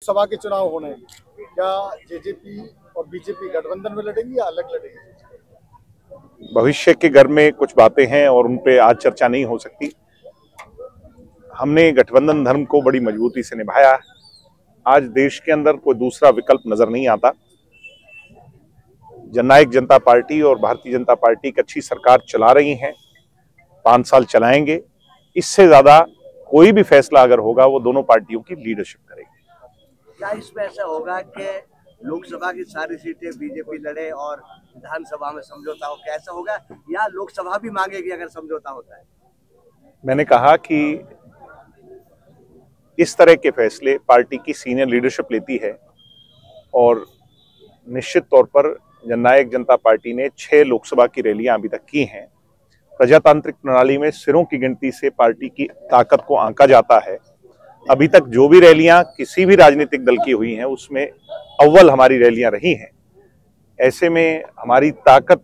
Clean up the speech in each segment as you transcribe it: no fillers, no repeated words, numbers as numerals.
सभा के चुनाव होने, क्या जेजेपी और बीजेपी गठबंधन में लड़ेंगी या अलग लड़ेंगी? भविष्य के घर में कुछ बातें हैं और उन पे आज चर्चा नहीं हो सकती। हमने गठबंधन धर्म को बड़ी मजबूती से निभाया है। आज देश के अंदर कोई दूसरा विकल्प नजर नहीं आता। जननायक जनता पार्टी और भारतीय जनता पार्टी एक अच्छी सरकार चला रही हैं, 5 साल चलाएंगे। इससे ज्यादा कोई भी फैसला अगर होगा वो दोनों पार्टियों की लीडरशिप करेगी। क्या इसमें ऐसा होगा कि लोकसभा की सारी सीटें बीजेपी लड़े और विधानसभा में समझौता हो, कैसा होगा, या लोकसभा भी मांगेगी अगर समझौता होता है? मैंने कहा कि इस तरह के फैसले पार्टी की सीनियर लीडरशिप लेती है और निश्चित तौर पर जननायक जनता पार्टी ने 6 लोकसभा की रैलियां अभी तक की हैं। प्रजातांत्रिक प्रणाली में सिरों की गिनती से पार्टी की ताकत को आंका जाता है। अभी तक जो भी रैलियां किसी भी राजनीतिक दल की हुई हैं उसमें अव्वल हमारी रैलियां रही हैं। ऐसे में हमारी ताकत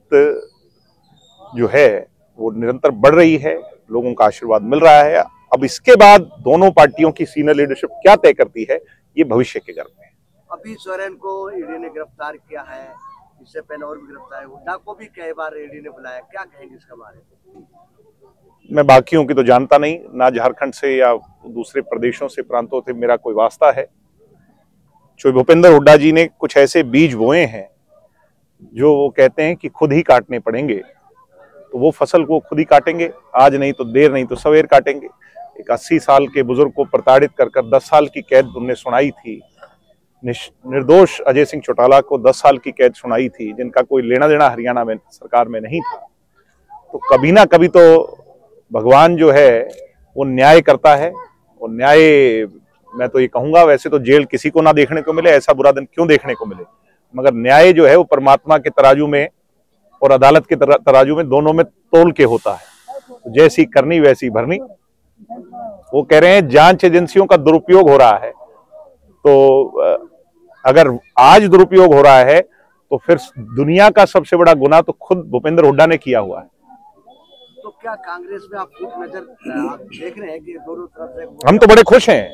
जो है वो निरंतर बढ़ रही है, लोगों का आशीर्वाद मिल रहा है। अब इसके बाद दोनों पार्टियों की सीनियर लीडरशिप क्या तय करती है ये भविष्य के घर में। अभी सोरेन को ईडी ने गिरफ्तार किया है, इससे पहले और भी गिरफ्तार, हुड्डा को भी कई बार ईडी ने बुलाया, क्या कहेंगे इसके बारे में? मैं बाकियों की तो जानता नहीं, ना झारखंड से या दूसरे प्रदेशों से, प्रांतों से मेरा कोई वास्ता है। जो भूपेंद्र हुड्डा जी ने कुछ ऐसे बीज बोए हैं जो वो कहते हैं कि खुद ही काटने पड़ेंगे, तो वो फसल को खुद ही काटेंगे। आज नहीं तो देर नहीं तो सवेर काटेंगे। एक 80 साल के बुजुर्ग को प्रताड़ित कर 10 साल की कैद उन्होंने सुनाई थी। निर्दोष अजय सिंह चौटाला को 10 साल की कैद सुनाई थी, जिनका कोई लेना देना हरियाणा में सरकार में नहीं था। तो कभी ना कभी तो भगवान जो है वो न्याय करता है। वो न्याय, मैं तो ये कहूंगा, वैसे तो जेल किसी को ना देखने को मिले, ऐसा बुरा दिन क्यों देखने को मिले, मगर न्याय जो है वो परमात्मा के तराजू में और अदालत के तराजू में, दोनों में तोल के होता है। तो जैसी करनी वैसी भरनी। वो कह रहे हैं जांच एजेंसियों का दुरुपयोग हो रहा है, तो अगर आज दुरुपयोग हो रहा है तो फिर दुनिया का सबसे बड़ा गुनाह तो खुद भूपेंद्र हुड्डा ने किया हुआ है। तो क्या कांग्रेस में आप नजर आप देख रहे हैं कि दोनों तरफ से? हम तो बड़े खुश हैं,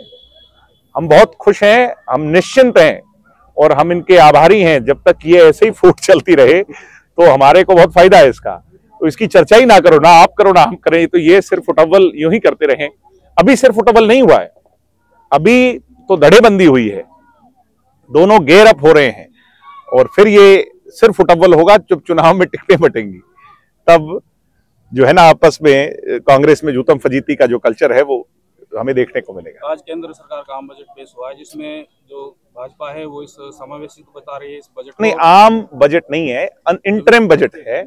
हम बहुत खुश हैं, हम निश्चिंत हैं और हम इनके आभारी हैं। जब तक ये ऐसे ही फूट चलती रहे तो हमारे को बहुत फायदा है इसका। तो इसकी चर्चा ही ना करो, ना आप करो ना हम करें, तो ये सिर्फ फुटअव्वल यूं ही करते रहें। अभी सिर्फ फुटअव्वल नहीं हुआ है, अभी तो धड़ेबंदी हुई है, दोनों गेयर अप हो रहे हैं। और फिर ये सिर्फ फुटअव्वल होगा जब चुनाव में टिकटें बटेंगी, तब जो है ना आपस में कांग्रेस में जूतम फजीती का जो कल्चर है वो हमें देखने को मिलेगा। आज केंद्र सरकार का आम बजट पेश हुआ है, जिसमें जो भाजपा है वो इस समावेशी को बता रही है। इस बजट नहीं, आम बजट नहीं है, इंटरिम बजट है।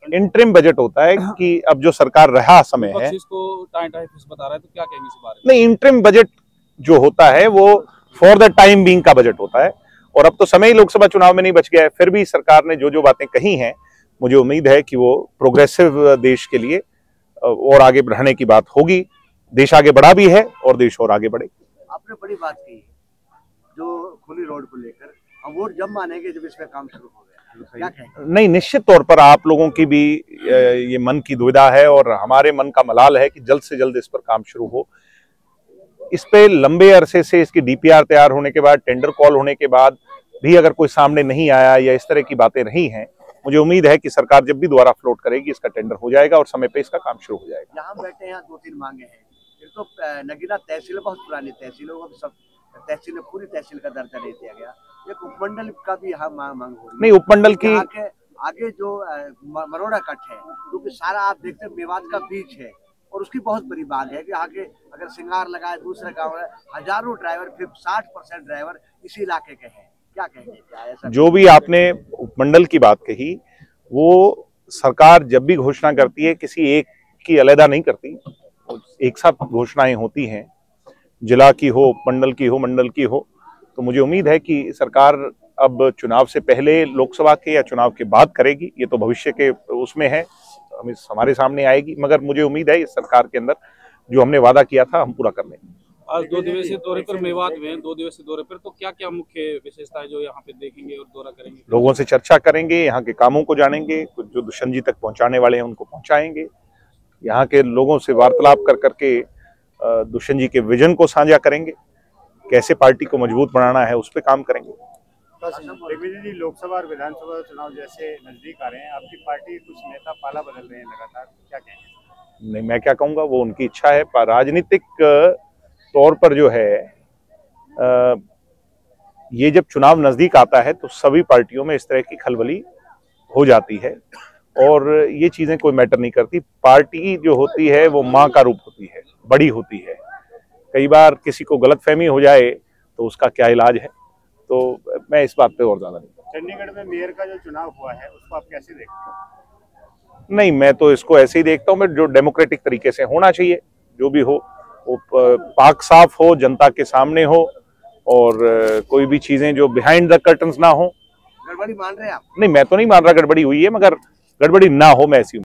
इंटरिम बजट होता है कि अब जो सरकार रहा समय है, इसको टाइम बता रहा है, तो क्या कहेंगे इस बारे में? नहीं, इंटरिम बजट जो होता है वो फॉर द टाइम बीइंग का बजट होता है। और अब तो समय ही लोकसभा चुनाव में नहीं बच गया है। फिर भी सरकार ने जो जो बातें कही हैं, मुझे उम्मीद है कि वो प्रोग्रेसिव देश के लिए और आगे बढ़ने की बात होगी। देश आगे बढ़ा भी है और देश और आगे बढ़े। आपने बड़ी बात की जो खुली रोड को लेकर, हम वोट जब मानेंगे जब इसमें काम शुरू हो गया, क्या कहेंगे? नहीं, निश्चित तौर पर आप लोगों की भी ये मन की दुविधा है और हमारे मन का मलाल है कि जल्द से जल्द इस पर काम शुरू हो। इस पे लंबे अरसे से इसकी डीपीआर तैयार होने के बाद, टेंडर कॉल होने के बाद भी अगर कोई सामने नहीं आया या इस तरह की बातें रही हैं, मुझे उम्मीद है कि सरकार जब भी दोबारा फ्लोट करेगी इसका टेंडर हो जाएगा और समय पे इसका काम शुरू हो जाएगा। यहाँ बैठे हैं, 2-3 मांगे हैं। एक तो नगीना तहसील, बहुत पुरानी तहसीलों को सब तहसील में पूरी तहसील का दर्जा नहीं दिया गया। एक उपमंडल का भी यहाँ मांग हो रही है। नहीं, उपमंडल की आगे जो मरोड़ा कट है, क्योंकि सारा आप देखते हैं मेवात का बीच है और उसकी बहुत बड़ी मांग है कि आगे अगर सिंगार लगाए दूसरे गाँव है, हजारों ड्राइवर, फिर 60% ड्राइवर इसी इलाके के हैं। क्या कहेंगे, क्या ऐसा? जो भी आपने उपमंडल की बात कही, वो सरकार जब भी घोषणा करती है किसी एक की अलग नहीं करती, एक साथ घोषणाएं होती हैं, जिला की हो, उपमंडल की हो, मंडल की हो। तो मुझे उम्मीद है कि सरकार अब चुनाव से पहले लोकसभा के या चुनाव के बाद करेगी, ये तो भविष्य के उसमें है, हमारे सामने आएगी। मगर मुझे उम्मीद है इस सरकार के अंदर जो हमने वादा किया था हम पूरा कर लेंगे। आज 2 दिवसीय दौरे पर मेवात में, 2 दिवसीय दौरे पर, तो क्या क्या मुख्य विशेषताएं जो यहाँ पे देखेंगे और दौरा करेंगे? लोगों से चर्चा करेंगे, यहाँ के कामों को जानेंगे, कुछ जो दुष्यंत जी तक पहुंचाने वाले हैं उनको पहुंचाएंगे, यहाँ के लोगों से वार्तालाप कर करके दुष्यंत जी के विजन को साझा करेंगे कैसे पार्टी को मजबूत बनाना है उस पर काम करेंगे। दिग्विजय जी, लोकसभा और विधानसभा चुनाव जैसे नजदीक आ रहे हैं, आपकी पार्टी कुछ नेता पाला बदल रहे हैं लगातार, क्या कहेंगे? नहीं, मैं क्या कहूँगा, वो उनकी इच्छा है। पर राजनीतिक तौर पर जो है ये जब चुनाव नजदीक आता है तो सभी पार्टियों में इस तरह की खलबली हो जाती है और ये चीजें कोई मैटर नहीं करती। पार्टी जो होती है वो माँ का रूप होती है, बड़ी होती है। कई बार किसी को गलतफहमी हो जाए तो उसका क्या इलाज है, तो मैं इस बात पे और ज्यादा नहीं। चंडीगढ़ में मेयर का जो चुनाव हुआ है उसको आप कैसे देखते हैं? नहीं, मैं तो इसको ऐसे ही देखता हूँ, मैं जो डेमोक्रेटिक तरीके से होना चाहिए, जो भी हो वो पाक साफ हो, जनता के सामने हो और कोई भी चीजें जो बिहाइंड द कर्टन्स ना हो। गड़बड़ी मान रहे हैं आप? नहीं, मैं तो नहीं मान रहा गड़बड़ी हुई है, मगर गड़बड़ी ना हो, मैं ऐसी